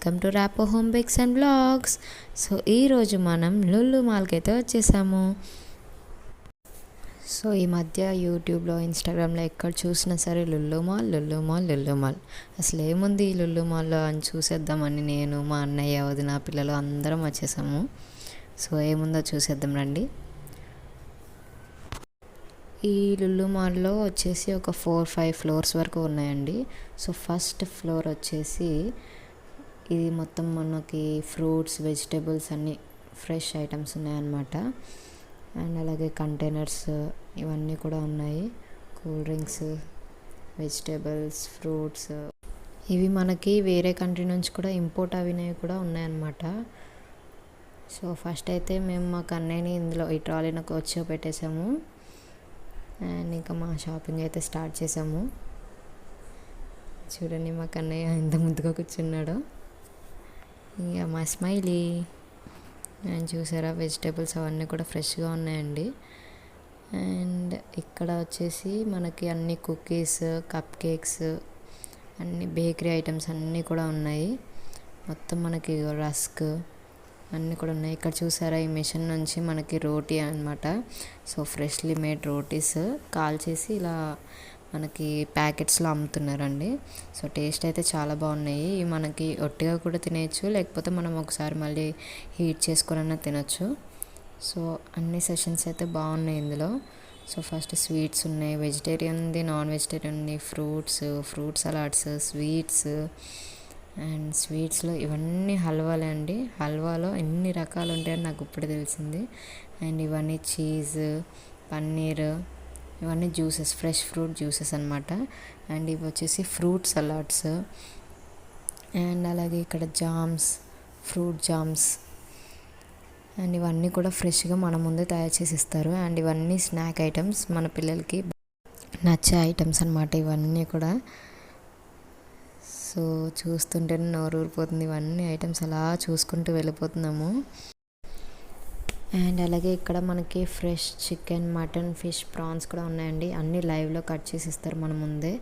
Welcome to ర్యాపో home bakes and blogs. So ఈరోజు మనం లుల్లు మాల్కి అయితే వచ్చేసాము. సో ఈ మధ్య యూట్యూబ్లో, ఇన్స్టాగ్రామ్లో ఎక్కడ చూసినా సరే Lulu mall Lulu mall Lulu mall. అసలు ఏముంది ఈ లుల్లు మాల్లో అని చూసేద్దామని నేను, మా అన్నయ్య, వదిన, పిల్లలు అందరం వచ్చేసాము. సో ఏముందో చూసేద్దాం రండి. ఈ లుల్లు మాల్లో వచ్చేసి ఒక 4-5 ఫ్లోర్స్ వరకు ఉన్నాయండి. సో ఫస్ట్ ఫ్లోర్ వచ్చేసి ఇది మొత్తం మనకి ఫ్రూట్స్, వెజిటేబుల్స్ అన్నీ ఫ్రెష్ ఐటమ్స్ ఉన్నాయన్నమాట. అండ్ అలాగే కంటైనర్స్ ఇవన్నీ కూడా ఉన్నాయి. కూల్ డ్రింక్స్, వెజిటేబుల్స్, ఫ్రూట్స్ ఇవి మనకి వేరే కంట్రీ నుంచి కూడా ఇంపోర్ట్ అవినవి కూడా ఉన్నాయన్నమాట. సో ఫస్ట్ అయితే మేము మా కన్నయ్యని ఇందులో ఈ ట్రాలీలో కూర్చోబెట్టేసాము. అండ్ ఇంకా మా షాపింగ్ అయితే స్టార్ట్ చేసాము. చూడండి మా కన్నయ్య ఎంత ముద్దుగా కూర్చున్నాడో. ఇంకా మా స్మైలీ. అండ్ చూసారా వెజిటేబుల్స్ అవన్నీ కూడా ఫ్రెష్గా ఉన్నాయండి. అండ్ ఇక్కడ వచ్చేసి మనకి అన్ని కుకీస్, కప్ కేక్స్, అన్ని బేకరీ ఐటమ్స్ అన్నీ కూడా ఉన్నాయి. మొత్తం మనకి రస్క్ అన్నీ కూడా ఉన్నాయి. ఇక్కడ చూసారా ఈ మిషన్ నుంచి మనకి రోటీ అనమాట. సో ఫ్రెష్లీ మేడ్ రోటీస్ కాల్చేసి ఇలా మనకి ప్యాకెట్స్లో అమ్ముతున్నారండి. సో టేస్ట్ అయితే చాలా బాగున్నాయి. మనకి ఒట్టిగా కూడా తినేయచ్చు, లేకపోతే మనం ఒకసారి మళ్ళీ హీట్ చేసుకుని తినచ్చు. సో అన్ని సెషన్స్ అయితే బాగున్నాయి ఇందులో. సో ఫస్ట్ స్వీట్స్ ఉన్నాయి, వెజిటేరియన్ ఉంది, నాన్ వెజిటేరియన్ ఉంది, ఫ్రూట్ సలాడ్స్, స్వీట్స్. అండ్ స్వీట్స్లో ఇవన్నీ హల్వాలే అండి. హల్వాలో ఎన్ని రకాలు ఉంటాయని నాకు ఇప్పుడు తెలిసింది. అండ్ ఇవన్నీ చీజ్, పన్నీర్, ఇవన్నీ జ్యూసెస్, ఫ్రెష్ ఫ్రూట్ జ్యూసెస్ అనమాట. అండ్ ఇవి వచ్చేసి ఫ్రూట్ సలాడ్స్. అండ్ అలాగే ఇక్కడ జామ్స్, ఫ్రూట్ జామ్స్. అండ్ ఇవన్నీ కూడా ఫ్రెష్గా మన ముందే తయారు చేసి ఇస్తారు. అండ్ ఇవన్నీ స్నాక్ ఐటమ్స్, మన పిల్లలకి నచ్చే ఐటమ్స్ అనమాట ఇవన్నీ కూడా. సో చూస్తుంటేనే నోరు ఊరిపోతుంది. ఇవన్నీ ఐటమ్స్ అలా చూసుకుంటూ వెళ్ళిపోతున్నాము. అండ్ అలాగే ఇక్కడ మనకి fresh chicken, mutton, fish, prawns కూడా ఉన్నాయండి. అన్నీ లైవ్లో కట్ చేసి ఇస్తారు మన ముందే.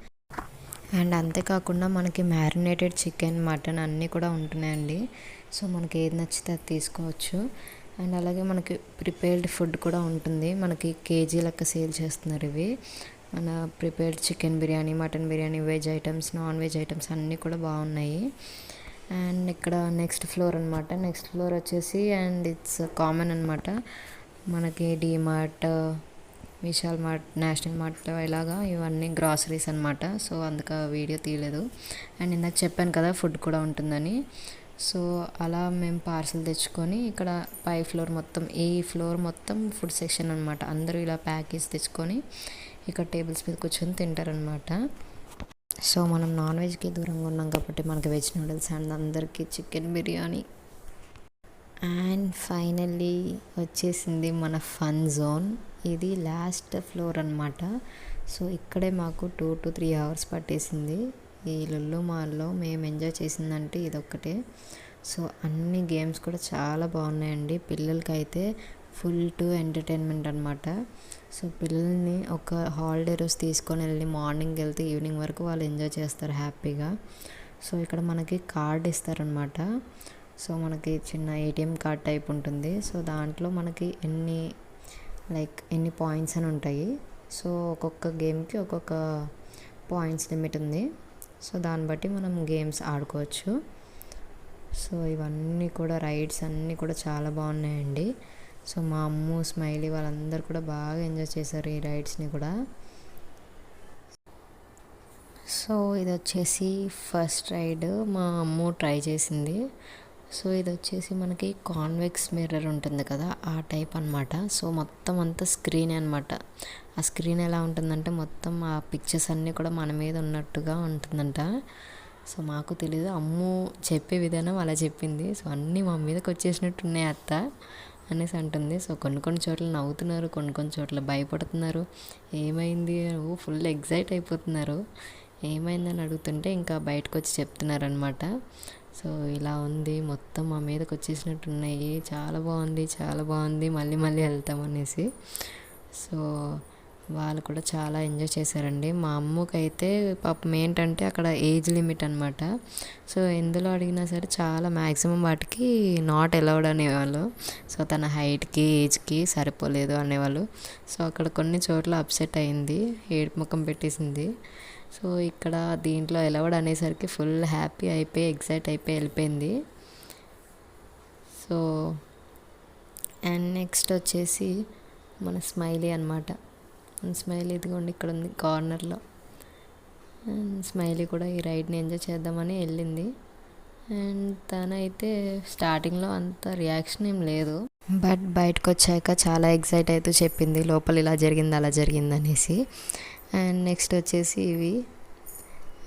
అండ్ అంతేకాకుండా మనకి మ్యారినేటెడ్ చికెన్, మటన్ అన్నీ కూడా ఉంటున్నాయండి. సో మనకి ఏది నచ్చితే అది తీసుకోవచ్చు. అండ్ అలాగే మనకి ప్రిపేర్డ్ ఫుడ్ కూడా ఉంటుంది. మనకి కేజీ లెక్క సేల్ చేస్తున్నారు ఇవి. మన prepared chicken biryani, mutton biryani, veg items, non veg items అన్నీ కూడా బాగున్నాయి. అండ్ ఇక్కడ నెక్స్ట్ ఫ్లోర్ అనమాట. నెక్స్ట్ ఫ్లోర్ వచ్చేసి అండ్ ఇట్స్ కామన్ అనమాట. మనకి DMart, Vishal mart, national mart ఇలాగా ఇవన్నీ గ్రాసరీస్ అనమాట. సో అందుకు వీడియో తీయలేదు. అండ్ ఇందాక చెప్పాను కదా ఫుడ్ కూడా ఉంటుందని. సో అలా మేము పార్సల్ తెచ్చుకొని ఇక్కడ పై ఫ్లోర్ మొత్తం, ఈ ఫ్లోర్ మొత్తం ఫుడ్ సెక్షన్ అనమాట. అందరూ ఇలా ప్యాకేజ్ తెచ్చుకొని ఇక్కడ టేబుల్స్ మీద కూర్చొని తింటారనమాట. సో మనం నాన్ వెజ్కి దూరంగా ఉన్నాం కాబట్టి మనకి వెజ్ నూడిల్స్, అండ్ అందరికీ చికెన్ బిర్యానీ. అండ్ ఫైనల్లీ వచ్చేసింది మన ఫన్ జోన్. ఇది లాస్ట్ ఫ్లోర్ అనమాట. సో ఇక్కడే మాకు 2 to 3 hours పట్టేసింది. ఈ లుల్లు మాల్లో మేము ఎంజాయ్ చేసిందంటే ఇదొక్కటే. సో అన్ని గేమ్స్ కూడా చాలా బాగున్నాయండి. పిల్లలకి అయితే ఫుల్ టు ఎంటర్టైన్మెంట్ అనమాట. సో పిల్లల్ని ఒక హాలిడే రోజు తీసుకొని వెళ్ళి మార్నింగ్ వెళ్తే ఈవినింగ్ వరకు వాళ్ళు ఎంజాయ్ చేస్తారు హ్యాపీగా. సో ఇక్కడ మనకి కార్డ్ ఇస్తారనమాట. సో మనకి చిన్న ఏటీఎం కార్డ్ టైప్ ఉంటుంది. సో దాంట్లో మనకి ఎన్ని పాయింట్స్ అని ఉంటాయి. సో ఒక్కొక్క గేమ్కి ఒక్కొక్క పాయింట్స్ లిమిట్ ఉంది. సో దాన్ని బట్టి మనం గేమ్స్ ఆడుకోవచ్చు. సో ఇవన్నీ కూడా రైడ్స్ అన్నీ కూడా చాలా బాగున్నాయండి. సో మా అమ్ము, స్మైలీ వాళ్ళందరూ కూడా బాగా ఎంజాయ్ చేశారు ఈ రైడ్స్ని కూడా. సో ఇది వచ్చేసి ఫస్ట్ రైడ్ మా అమ్ము ట్రై చేసింది. సో ఇది వచ్చేసి మనకి కాన్వెక్స్ మిర్రర్ ఉంటుంది కదా, ఆ టైప్ అనమాట. సో మొత్తం అంతా స్క్రీన్ అనమాట. ఆ స్క్రీన్ ఎలా ఉంటుందంటే మొత్తం ఆ పిక్చర్స్ అన్నీ కూడా మన మీద ఉన్నట్టుగా ఉంటుందంట. సో మాకు తెలీదు, అమ్ము చెప్పే విధానం అలా చెప్పింది. సో అన్నీ మా మీదకి వచ్చేసినట్టు ఉన్నాయి అత్త అనేసి అంటుంది. సో కొన్ని చోట్ల నవ్వుతున్నారు, కొన్ని చోట్ల భయపడుతున్నారు. ఏమైంది, ఫుల్ ఎగ్జైట్ అయిపోతున్నారు. ఏమైందని అడుగుతుంటే ఇంకా బయటకు వచ్చి చెప్తున్నారనమాట. సో ఇలా ఉంది, మొత్తం మా మీదకి వచ్చేసినట్టు ఉన్నాయి, చాలా బాగుంది, చాలా బాగుంది, మళ్ళీ వెళ్తాం అనేసి. సో వాళ్ళు కూడా చాలా ఎంజాయ్ చేశారండి. మా అమ్మకైతే పాపం ఏంటంటే అక్కడ ఏజ్ లిమిట్ అనమాట. సో ఎందులో అడిగినా సరే చాలా మ్యాక్సిమం వాటికి నాట్ అలౌడ్ అనేవాళ్ళు. సో తన హైట్కి ఏజ్కి సరిపోలేదు అనేవాళ్ళు. సో అక్కడ కొన్ని చోట్ల అప్సెట్ అయింది, ఏడుపు ముఖం పెట్టేసింది. సో ఇక్కడ దీంట్లో అలౌడ్ అనేసరికి ఫుల్ హ్యాపీ అయిపోయి ఎక్సైట్ అయిపోయి వెళ్ళిపోయింది. సో అండ్ నెక్స్ట్ వచ్చేసి మన స్మైలీ అనమాట. స్మైలీ ఇదిగోండి ఇక్కడ ఉంది కార్నర్లో. అండ్ స్మైలీ కూడా ఈ రైడ్ని ఎంజాయ్ చేద్దామని వెళ్ళింది. అండ్ తనైతే స్టార్టింగ్లో అంత రియాక్షన్ ఏం లేదు, బట్ బయటకు వచ్చాక చాలా ఎక్సైట్ అవుతూ చెప్పింది లోపల ఇలా జరిగింది అలా జరిగింది అనేసి. అండ్ నెక్స్ట్ వచ్చేసి ఇవి.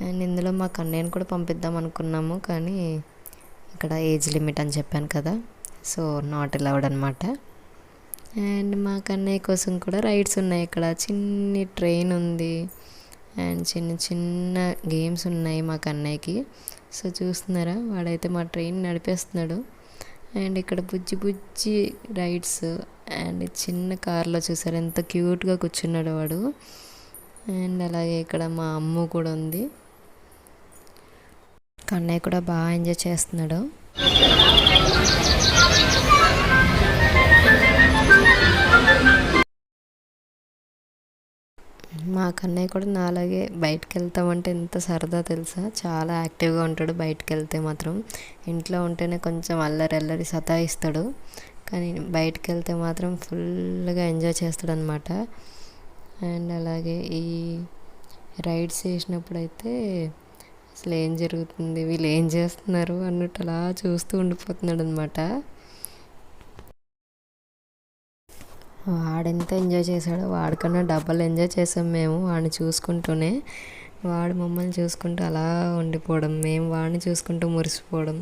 అండ్ ఇందులో మా కన్నయ్యను కూడా పంపిద్దాం అనుకున్నాము, కానీ ఇక్కడ ఏజ్ లిమిట్ అని చెప్పాను కదా, సో నాట్ అలౌడ్ అనమాట. అండ్ మా కన్నయ్య కోసం కూడా రైడ్స్ ఉన్నాయి. ఇక్కడ చిన్ని ట్రైన్ ఉంది అండ్ చిన్న చిన్న గేమ్స్ ఉన్నాయి మా కన్నయ్యకి. సో చూస్తున్నారా, వాడైతే మా ట్రైన్ నడిపేస్తున్నాడు. అండ్ ఇక్కడ బుజ్జి బుజ్జి రైడ్స్ అండ్ చిన్న కార్లో చూసారు ఎంత క్యూట్గా కూర్చున్నాడు వాడు. అండ్ అలాగే ఇక్కడ మా అమ్మ కూడా ఉంది. కన్నయ్య కూడా బాగా ఎంజాయ్ చేస్తున్నాడు. మా కన్నయ్య కూడా నాలాగే బయటకు వెళ్తామంటే ఎంత సరదా తెలుసా, చాలా యాక్టివ్గా ఉంటాడు. బయటకు వెళ్తే మాత్రం, ఇంట్లో ఉంటేనే కొంచెం అల్లరి అల్లరి సతాయిస్తాడు, కానీ బయటకు వెళ్తే మాత్రం ఫుల్గా ఎంజాయ్ చేస్తాడు అనమాట. అండ్ అలాగే ఈ రైడ్స్ చేసినప్పుడు అయితే అసలు ఏం జరుగుతుంది, వీళ్ళు ఏం చేస్తున్నారు అన్నట్టు అలా చూస్తూ ఉండిపోతున్నాడు అనమాట. వాడెంత ఎంజాయ్ చేశాడో వాడికన్నా డబల్ ఎంజాయ్ చేసాం మేము. వాడిని చూసుకుంటూనే, వాడు మమ్మల్ని చూసుకుంటూ అలా ఉండిపోవడం, మేము వాడిని చూసుకుంటూ మురిసిపోవడం,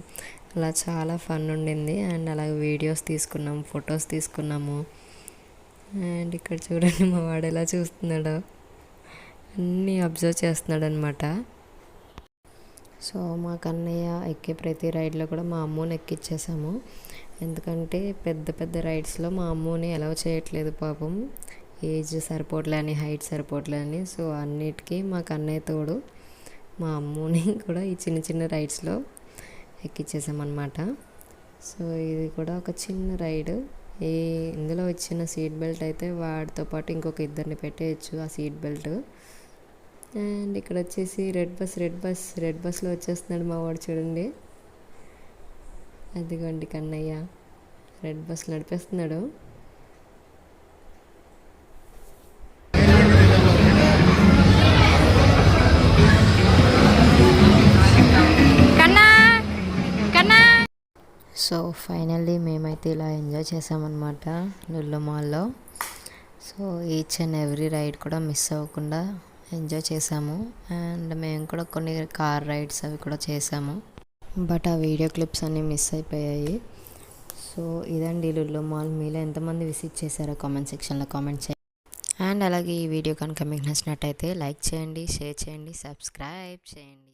అలా చాలా ఫన్ ఉండింది. అండ్ అలాగే వీడియోస్ తీసుకున్నాము, ఫొటోస్ తీసుకున్నాము. అండ్ ఇక్కడ చూడండి మా వాడు ఎలా చూస్తున్నాడో, అన్నీ అబ్జర్వ్ చేస్తున్నాడు అనమాట. సో మా కన్నయ్య ఎక్కే ప్రతి రైడ్లో కూడా మా అమ్మని ఎక్కిచ్చేసాము. ఎందుకంటే పెద్ద పెద్ద రైడ్స్లో మా అమ్మని అలౌ చేయట్లేదు పాపం, ఏజ్ సరిపోట్లే అని, హైట్ సరిపోట్లే అని. సో అన్నిటికీ మా కన్నయ్య తోడు మా అమ్మని కూడా ఈ చిన్న చిన్న రైడ్స్లో ఎక్కిచ్చేసామన్నమాట. సో ఇది కూడా ఒక చిన్న రైడ్. ఇందులో ఇచ్చిన సీట్ బెల్ట్ అయితే వాడితో పాటు ఇంకొక ఇద్దరిని పెట్టేయచ్చు ఆ సీట్ బెల్ట్. అండ్ ఇక్కడ వచ్చేసి రెడ్ బస్లో వచ్చేస్తున్నాడు మా వాడు చూడండి. అదిగోండి కన్నయ్య రెడ్ బస్ నడిపేస్తున్నాడు. సో ఫైనల్లీ మేమైతే ఇలా ఎంజాయ్ చేసామన్నమాట లులు మాల్లో. So each and every ride కూడా మిస్ అవ్వకుండా ఎంజాయ్ చేసాము. అండ్ మేము కూడా కొన్ని కార్ రైడ్స్ అవి కూడా చేసాము, బట్ ఆ వీడియో క్లిప్స్ అన్నీ మిస్ అయిపోయాయి. సో ఇదండి లులు మాల్. మీలో ఎంతమంది విజిట్ చేశారో కామెంట్ సెక్షన్లో కామెంట్ చేయండి. అండ్ అలాగే ఈ వీడియో కనుక మీకు నచ్చినట్టయితే లైక్ చేయండి, షేర్ చేయండి, సబ్స్క్రైబ్ చేయండి.